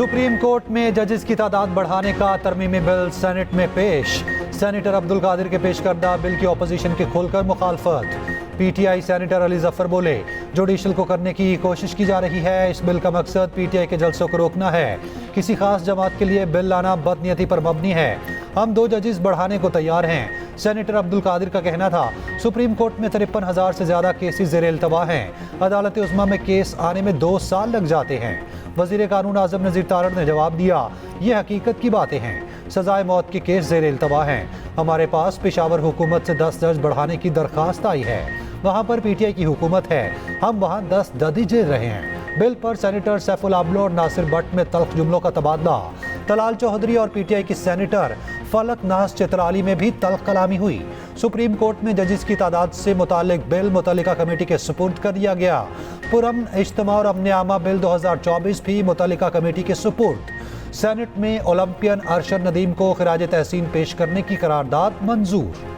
Supreme court में जजेस की तादाद बढ़ाने का तरमीमी बिल सेनेट में पेश। सेनेटर अब्दुल कादिर के पेश करदा बिल की अपोजिशन की खुलकर मुखालफत। पीटीआई सेनेटर अली जफर बोले, जुडिशल को करने की कोशिश की जा रही है। इस बिल का मकसद पीटीआई के जलसों को रोकना है। किसी खास जमात के लिए बिल लाना बदनीयती पर मबनी है। हम 2 जजेस बढ़ाने को तैयार हैं। सेनेटर अब्दुल कादिर का कहना था, सुप्रीम कोर्ट में 53,000 से ज्यादा केसेस ज़ेर इल्तवा हैं। अदालत उज़्मा में केस आने में 2 साल लग जाते हैं। वज़ीर कानून आज़म नज़ीर तारड़ ने जवाब दिया, ये हकीकत की बातें हैं। सजाए मौत के केस ज़ेर इल्तवा हैं। हमारे पास पेशावर हुकूमत से 10 जज बढ़ाने की दरख्वास्त आई है। वहाँ पर पीटीआई की हुकूमत है, हम वहाँ 10 जज झेल रहे हैं। बिल पर सेनेटर सैफुल आबलो और नासिर भट्ट में तल्ख जुमलों का तबादला। तलाल चौधरी और पीटीआई की सेनेटर फलक नाज चित्राली में भी तल्ख कलामी हुई। सुप्रीम कोर्ट में जजेस की तादाद से मुतालिक बिल मुतल्लिका कमेटी के सुपुर्द कर दिया गया। पुरअमन इज्तिमा और अमन आमा बिल 2024 भी मुतल्लिका कमेटी के सुपुर्द। सेनेट में ओलंपियन अरशद नदीम को खिराज तहसीन पेश करने की करारदाद मंजूर।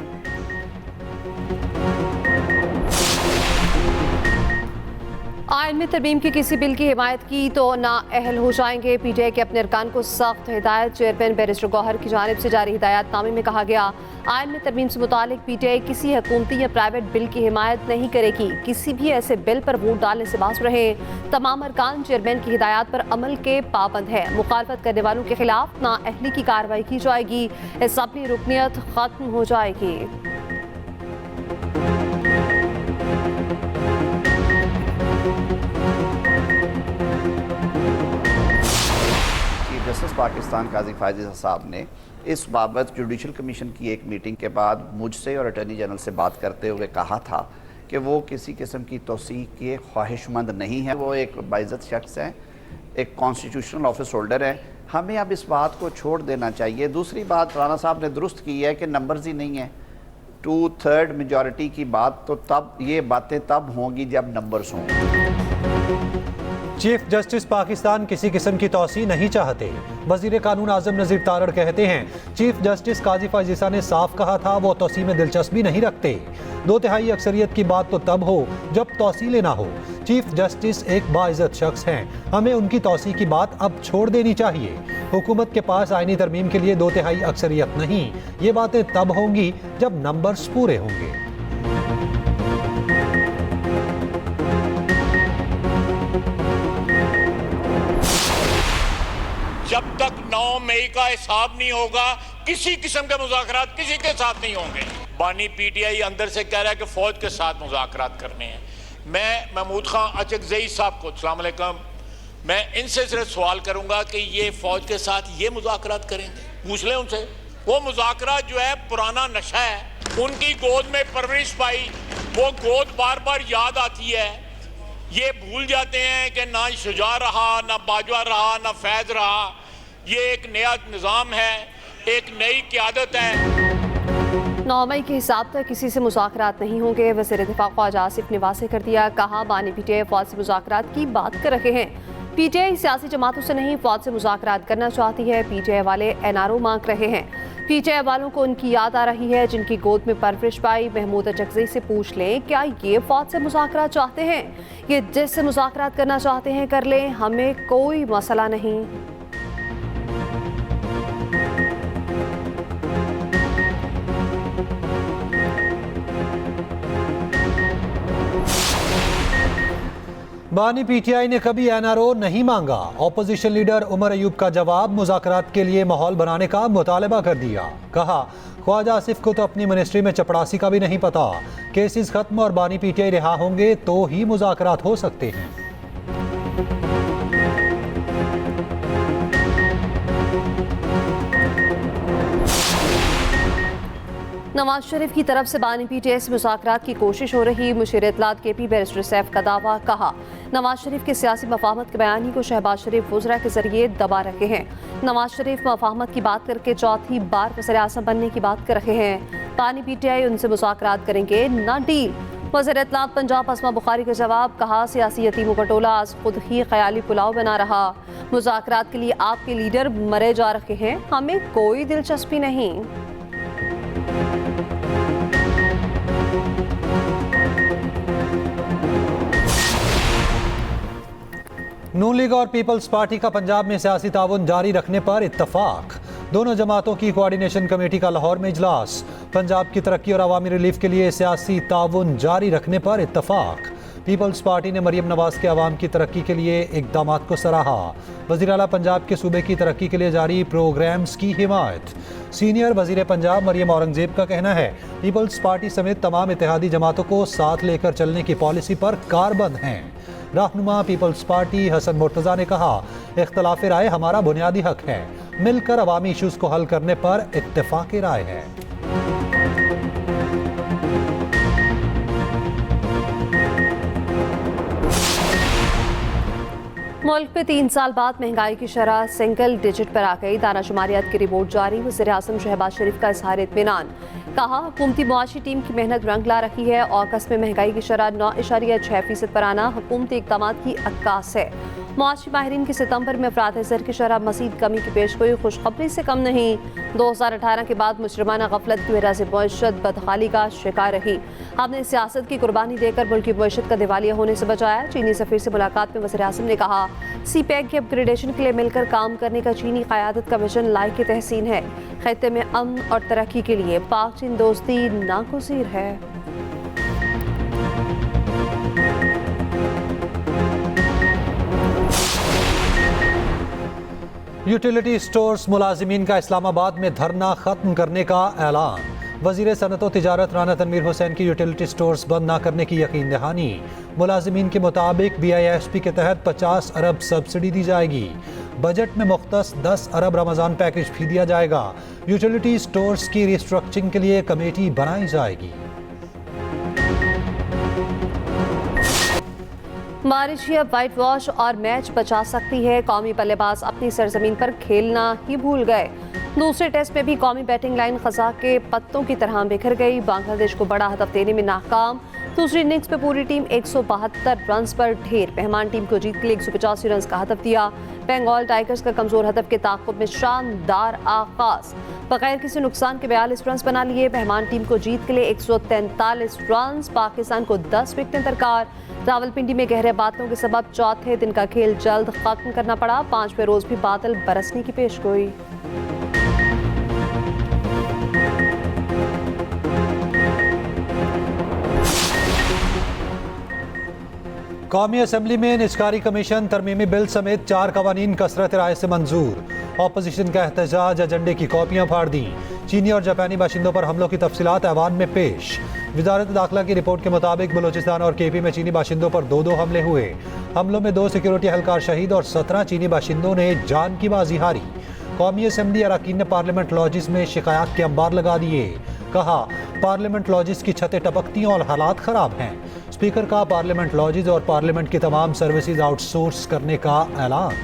आइन में तरमीम की किसी बिल की हिमायत की तो ना अहल हो जाएंगे। पीटीआई के अपने अरकान को सख्त हिदायत। चेयरमैन बैरिस्टर गौहर की जानिब से जारी हिदायतनामे में कहा गया, आइन में तरमीम से मुतालिक पीटीआई किसी हुकूमती या प्राइवेट बिल की हिमायत नहीं करेगी। किसी भी ऐसे बिल पर वोट डालने से बाज रहे। तमाम अरकान चेयरमैन की हिदायत पर अमल के पाबंद है। मुखालफत करने वालों के खिलाफ ना अहली की कार्रवाई की जाएगी। असम्बली रुकनियत खत्म हो जाएगी। जस्टिस पाकिस्तान काजी फायज़ साहब ने इस बाबत जुडिशल कमीशन की एक मीटिंग के बाद मुझसे और अटॉर्नी जनरल से बात करते हुए कहा था कि वो किसी किस्म की तोसी के ख्वाहिशमंद नहीं है। वो एक बाइज़्ज़त शख्स हैं, एक कॉन्स्टिट्यूशनल ऑफिस होल्डर है। हमें अब इस बात को छोड़ देना चाहिए। दूसरी बात राना साहब ने दुरुस्त की है कि नंबर्स ही नहीं है। 2/3 मेजॉरिटी की बात तो तब ये बातें तब होंगी जब नंबर्स हों। चीफ जस्टिस पाकिस्तान किसी किस्म की तौसी नहीं चाहते। वजीर कानून आज़म नज़ीर तारड़ कहते हैं, चीफ जस्टिस काजी फायज़ ने साफ कहा था वो तौसी में दिलचस्पी नहीं रखते। 2/3 अक्सरियत की बात तो तब हो जब तौसी लेना हो। चीफ जस्टिस एक बाइज़्ज़त शख्स हैं, हमें उनकी तौसी की बात अब छोड़ देनी चाहिए। हुकूमत के पास आईनी तरमीम के लिए 2/3 अक्सरियत नहीं। ये बातें तब होंगी जब नंबर्स पूरे होंगे। जब तक 9 मई का हिसाब नहीं होगा, किसी किस्म के मुज़ाकरात किसी के साथ नहीं होंगे। बानी पीटीआई अंदर से कह रहा है कि फौज के साथ मुज़ाकरात करने हैं। मैं महमूद खां अचकज़ई साहब को अस्सलाम वालेकुम, मैं इनसे सिर्फ सवाल करूंगा कि ये फौज के साथ ये मुज़ाकरात करेंगे? पूछ लें उनसे। वो मुज़ाकरात जो है पुराना नशा है। उनकी गोद में परवरिश पाई, वो गोद बार बार याद आती है। ये भूल जाते हैं कि ना शुजा रहा, ना बाजवा रहा, ना फैज रहा। ये एक नया निज़ाम है, एक नई क़यादत है। 9 मई के हिसाब तक किसी से मुज़ाकरात नहीं होंगे। वज़ीर दिफ़ा ख्वाजा आसिफ ने वाज़ेह कर दिया। कहा, बानी पीटीआई फौज से मुज़ाकरात की बात कर रहे हैं। पीटीआई सियासी जमातों से नहीं, फौज से मुज़ाकरात करना चाहती है। पीटीआई वाले एनआरओ मांग रहे हैं। पीटीआई वालों को उनकी याद आ रही है जिनकी गोद में परवरिश पाई। महमूद अचकज़ई से पूछ लें, क्या ये फौज से मुज़ाकरात चाहते हैं? ये जिससे मुज़ाकरात करना चाहते हैं कर लें, हमें कोई मसला नहीं। बानी पीटीआई ने कभी एनआरओ नहीं मांगा। ऑपोजिशन लीडर उमर अयूब का जवाब, मुज़ाकरात के लिए माहौल बनाने का मुतालबा कर दिया। कहा, ख्वाजा आसिफ को तो अपनी मिनिस्ट्री में चपड़ासी का भी नहीं पता। केसेस खत्म और बानी पीटीआई रिहा होंगे तो ही मुज़ाकरात हो सकते हैं। नवाज शरीफ की तरफ से बानी पीटीआई से मुज़ाकरात की कोशिश हो रही। मुशीर इत्तलात केपी बैरिस्टर सैफ का दावा। कहा, नवाज शरीफ के सियासी मफाहमत के बयानी को शहबाज शरीफ वज़रा के जरिए दबा रहे हैं। नवाज शरीफ मफाहमत की बात करके चौथी बार वज़ीर आज़म बनने की बात कर रहे हैं। बानी पीटीआई उनसे मुज़ाकरात करेंगे, ना डील। वज़ीर इत्तलात पंजाब असमा बुखारी का जवाब। कहा, सियासी यतीमों का टोला आज खुद ही ख्याली पुलाव बना रहा। मुज़ाकरात के लिए आपके लीडर मरे जा रहे हैं, हमें कोई दिलचस्पी नहीं। नून लीग और पीपल्स पार्टी का पंजाब में सियासी ताउन जारी रखने पर इत्तफाक। दोनों जमातों की कोऑर्डिनेशन कमेटी का लाहौर में इजलास। पंजाब की तरक्की और अवामी रिलीफ के लिए सियासी ताउन जारी रखने पर इत्तफाक। पीपल्स पार्टी ने मरियम नवाज के अवाम की तरक्की के लिए इक़दामात को सराहा। वज़ीर आला पंजाब के सूबे की तरक्की के लिए जारी प्रोग्राम्स की हिमायत। सीनियर वज़ीर पंजाब मरियम औरंगजेब का कहना है पीपल्स पार्टी समेत तमाम इत्तेहादी जमातों को साथ लेकर चलने की पॉलिसी पर कारबंद हैं। रहनुमा पीपल्स पार्टी हसन मुर्तज़ा ने कहा इख्तलाफ राय हमारा बुनियादी हक है, मिलकर अवामी इशूज़ को हल करने पर इत्तेफाक राय है। मुल्क में 3 साल बाद महंगाई की शरह सिंगल डिजिट पर आ गई। दानाशुमारियात की रिपोर्ट जारी। वज़ीर आज़म शहबाज शरीफ का इज़हार इत्मीनान। कहा हुकूमती मुआशी टीम की मेहनत रंग ला रही है। अगस्त में महंगाई की शरह 9.6% पर आना हुकूमती इक़दामात की अक्कास है। मुआशी माहिरीन की सितंबर में अफराद ज़र की शरह मज़ीद कमी की पेशगोई खुशखबरी से कम नहीं। 2018 के बाद मुजरिमाना गफलत की वजह से मईशत बदहाली का शिकार रही। हमने सियासत की कुर्बानी देकर मुल्क की मईशत का दिवालिया होने से बचाया। चीनी सफ़ीर से मुलाकात में वज़ीर आज़म ने कहा CPEC की अपग्रेडेशन के लिए मिलकर काम करने का चीनी क़यादत का विजन लायक तहसीन है। खित्ते में अमन और तरक्की के लिए पाक चीन दोस्ती नागुज़ीर है। यूटिलिटी स्टोर्स मुलाजिमीन का इस्लामाबाद में धरना खत्म करने का ऐलान। वज़ीर सनत व तिजारत राना तनवीर हुसैन की यूटिलिटी स्टोर्स बंद न करने की यकीन दहानी। मुलाजिमीन के मुताबिक BISP के तहत 50 अरब सब्सिडी दी जाएगी। बजट में मुख्तस 10 अरब रमज़ान पैकेज भी दिया जाएगा। यूटिलिटी स्टोर्स की रिस्ट्रक्चरिंग के लिए कमेटी बनाई जाएगी। बारिश ही अब वाइट वॉश और मैच बचा सकती है। कौमी बल्लेबाज अपनी सरजमीन पर खेलना ही भूल गए। दूसरे टेस्ट में भी कौमी बैटिंग लाइन खजा के पत्तों की तरह बिखर गई। बांग्लादेश को बड़ा हदफ देने में नाकाम। दूसरी इनिंग्स में पूरी टीम 172 रन पर ढेर। मेहमान टीम को जीत के लिए 185 रन का हदफ दिया। बंगाल टाइगर्स का कमजोर हदफ के ताक़ुब में शानदार आगाज। बगैर किसी नुकसान के 42 रन बना लिए। मेहमान टीम को जीत के लिए 143 रन। पाकिस्तान को 10 विकेटें दरकार। रावलपिंडी में गहरे बादलों के सबब चौथे दिन का खेल जल्द खत्म करना पड़ा। 5वें रोज भी बादल बरसने की पेशगोई। कौमी असम्बली में निजकारी कमीशन तरमीमी बिल समेत 4 कवानीन कसरत राय से मंजूर। ऑपोजिशन का एहतजाज, एजेंडे की कॉपियां फाड़ दी। चीनी और जापानी बाशिंदों पर हमलों की तफसीलात ऐवान में पेश। वजारत दाखिला की रिपोर्ट के मुताबिक बलोचिस्तान और KP में चीनी बाशिंदों पर 2 हमले हुए। हमलों में 2 सिक्योरिटी एहलकार शहीद और 17 चीनी बाशिंदों ने जान की बाजी हारी। कौमी असम्बली अरकान ने पार्लियामेंट लॉजिस में शिकायत के अंबार लगा दिए। कहा पार्लियामेंट लॉजिस की छतें टपकती और हालात खराब हैं। स्पीकर का पार्लियामेंट लॉजिस और पार्लियामेंट की तमाम सर्विसेज आउटसोर्स करने का ऐलान।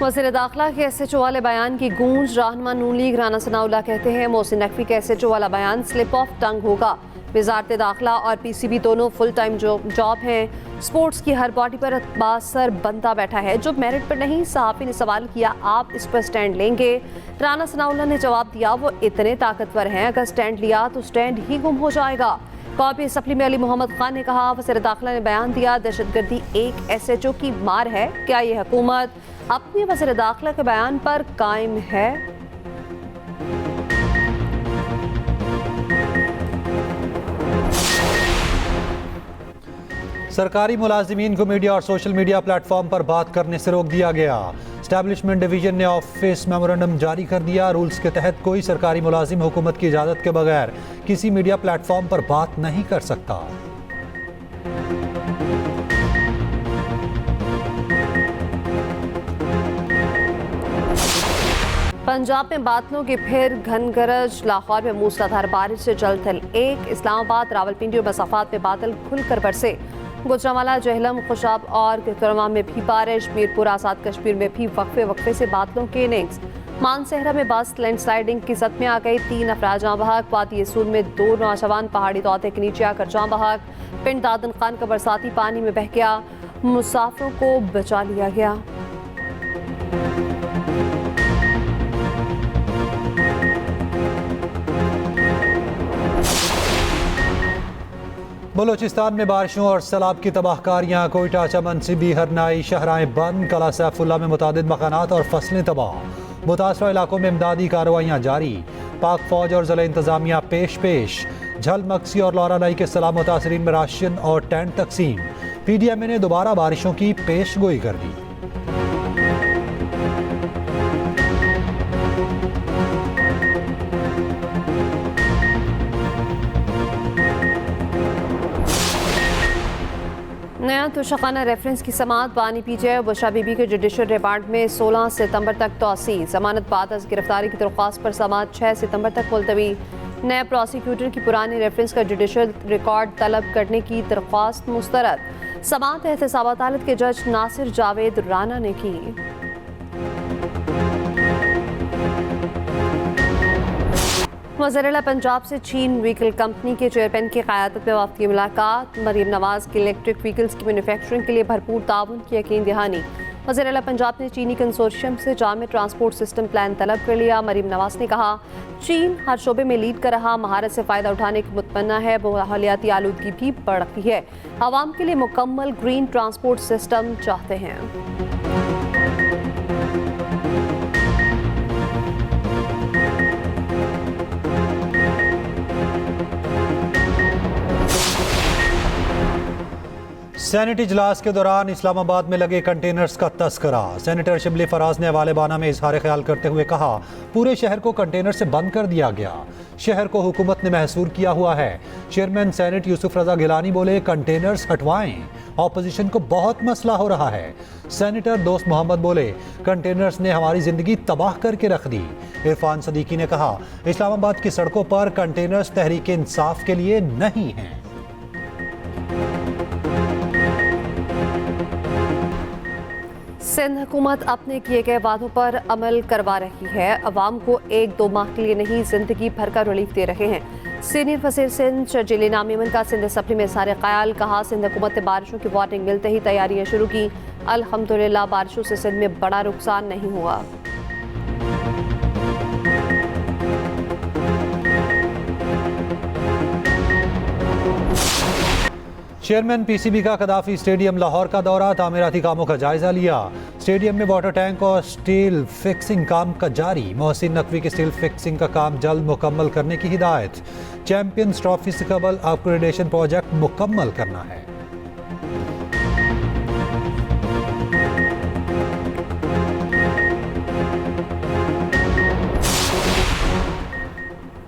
वज़ीर दाखिला के SHO वाले बयान की गूंज। रहनुमा नून लीग राना सनाउल्लाह कहते हैं मोहसिन नकवी का SHO वाला बयान स्लिप ऑफ टंग होगा। वज़ारत दाखिला और PCB दोनों फुल टाइम जॉब हैं। स्पोर्ट्स की हर बॉडी पर बासर बनता बैठा है जो मेरिट पर नहीं। सहाफ़ी ने सवाल किया आप इस पर स्टैंड लेंगे? राना सनाउल्लाह ने जवाब दिया वो इतने ताकतवर हैं अगर स्टैंड लिया तो स्टैंड ही गुम हो जाएगा। कौमी असम्बली में अली मोहम्मद खान ने कहा वज़ीर दाखिला ने बयान दिया दहशतगर्दी एक SHO की मार है। क्या ये हुकूमत अपने वज़ीर दाखिला के बयान पर कायम है? सरकारी मुलाजिमीन को मीडिया और सोशल मीडिया प्लेटफॉर्म पर बात करने से रोक दिया गया। एस्टैब्लिशमेंट डिवीजन ने ऑफिस मेमोरेंडम जारी कर दिया। रूल्स के तहत कोई सरकारी मुलाजिम हुकूमत की इजाज़त के बगैर किसी मीडिया प्लेटफॉर्म पर बात नहीं कर सकता। पंजाब में बादलों की फिर घन गरज। लाहौर में मूसलाधार बारिश से जलथल एक। इस्लामाबाद रावलपिंडी और मसाफात में बादल खुलकर बरसे। गुजरांवाला, जहलम, खुशाब और किरकरवा में भी बारिश। मीरपुर, आज़ाद कश्मीर में भी वक्फे से बादलों के इनिंग्स। मानसहरा में बस लैंडस्लाइडिंग की सद में आ गई। 3 अफराद जाँ बहक। वादी यसूर में 2 नौजवान पहाड़ी तौते के नीचे आकर जाँ बहक। पिंड दादन खान का बरसाती पानी में बह गया। मुसाफिरों को बचा लिया गया। बलूचिस्तान में बारिशों और सैलाब की तबाहकारियां। कोयटा, चमन, सिबी, हरनाई शहराएं बंद। कला सैफुल्ला में मुतादिद मकानात और फसलें तबाह। मुतासरा इलाकों में इमदादी कार्रवाइयां जारी। पाक फौज और ज़िला इंतजामिया पेश। झल, मक्सी और लौरानाई के सैलाब मुतासरीन में राशन और टेंट तकसीम। PDMA ने दोबारा बारिशों की पेशगोई कर दी। नया तोशाखाना रेफरेंस की समाअत। बानी PTI और बुशरा बीबी के जुडिशल रिमांड में 16 सितंबर तक तोसी। जमानत बाद अज गिरफ्तारी की दरख्वास्त पर समाअत 6 सितंबर तक मुलतवी। नए प्रोसिक्यूटर की पुरानी रेफरेंस का जुडिशल रिकॉर्ड तलब करने की दरख्वास्त मुस्तरद। समाअत एहतसाब अदालत के जज नासिर जावेद राना ने की। वज़ीर-ए-आला पंजाब से चीन व्हीकल कंपनी के चेयरमैन की क़यादत में वफ़द की मुलाकात। मरीम नवाज की इलेक्ट्रिक व्हीकल्स की मैन्युफैक्चरिंग के लिए भरपूर ताउन की यकीन दहानी। वज़ीर-ए-आला पंजाब ने चीनी कंसोर्शियम से जामे ट्रांसपोर्ट सिस्टम प्लान तलब कर लिया। मरीम नवाज ने कहा, चीन हर शोबे में लीड कर रहा, महारत से फ़ायदा उठाने की मुतमन्ना है। माहौलियाती आलूदगी भी बढ़ रही है। आवाम के लिए मुकम्मल ग्रीन ट्रांसपोर्ट सिस्टम चाहते हैं। सेनेट इजलास के दौरान इस्लामाबाद में लगे कंटेनर्स का तस्करा। सेनेटर शिबली फराज ने हवाले बाना में इजहार ख्याल करते हुए कहा, पूरे शहर को कंटेनर से बंद कर दिया गया। शहर को हुकूमत ने महसूर किया हुआ है। चेयरमैन सेनेट यूसुफ रजा गिलानी बोले, कंटेनर्स हटवाएं, ऑपोजिशन को बहुत मसला हो रहा है। सेनेटर दोस्त मोहम्मद बोले, कंटेनर्स ने हमारी जिंदगी तबाह करके रख दी। इरफान सदीकी ने कहा, इस्लामाबाद की सड़कों पर कंटेनर्स तहरीक इंसाफ के लिए नहीं हैं। सिंध हुकूमत अपने किए गए वादों पर अमल करवा रही है। अवाम को 1-2 माह के लिए नहीं, जिंदगी भर का रिलीफ दे रहे हैं। सीनियर वज़ीर सिंध शर्जील इनाम मेमन का सिंध असम्बली में इज़हार ख्याल। कहा, सिंध हुकूमत ने बारिशों की वार्निंग मिलते ही तैयारियां शुरू की। अल्हम्दुलिल्लाह बारिशों से सिंध में बड़ा नुकसान नहीं हुआ। चेयरमैन PCB का कदाफी स्टेडियम लाहौर का दौरा। तामीराती कामों का जायजा लिया। स्टेडियम में वाटर टैंक और स्टील फिक्सिंग काम का जारी। मोहसिन नकवी के स्टील फिक्सिंग का काम जल्द मुकम्मल करने की हिदायत। चैंपियंस ट्रॉफी से कबल अपग्रेडेशन प्रोजेक्ट मुकम्मल करना है।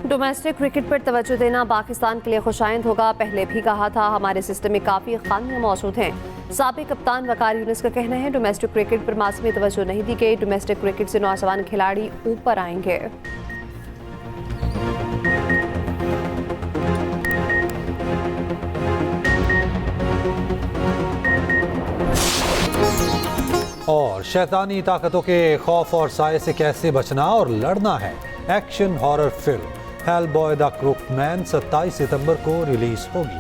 डोमेस्टिक क्रिकेट पर तवज्जो देना पाकिस्तान के लिए खुशाइंद होगा। पहले भी कहा था, हमारे सिस्टम में काफ़ी खामियां मौजूद हैं। साबिक कप्तान वकार यूनिस का कहना है, डोमेस्टिक क्रिकेट पर मासूमी तवज्जो नहीं दी गई। डोमेस्टिक क्रिकेट से नौजवान खिलाड़ी ऊपर आएंगे। और शैतानी ताकतों के खौफ और साए से कैसे बचना और लड़ना है। Action horror film Hellboy the Crooked Man 27 सितंबर को रिलीज होगी।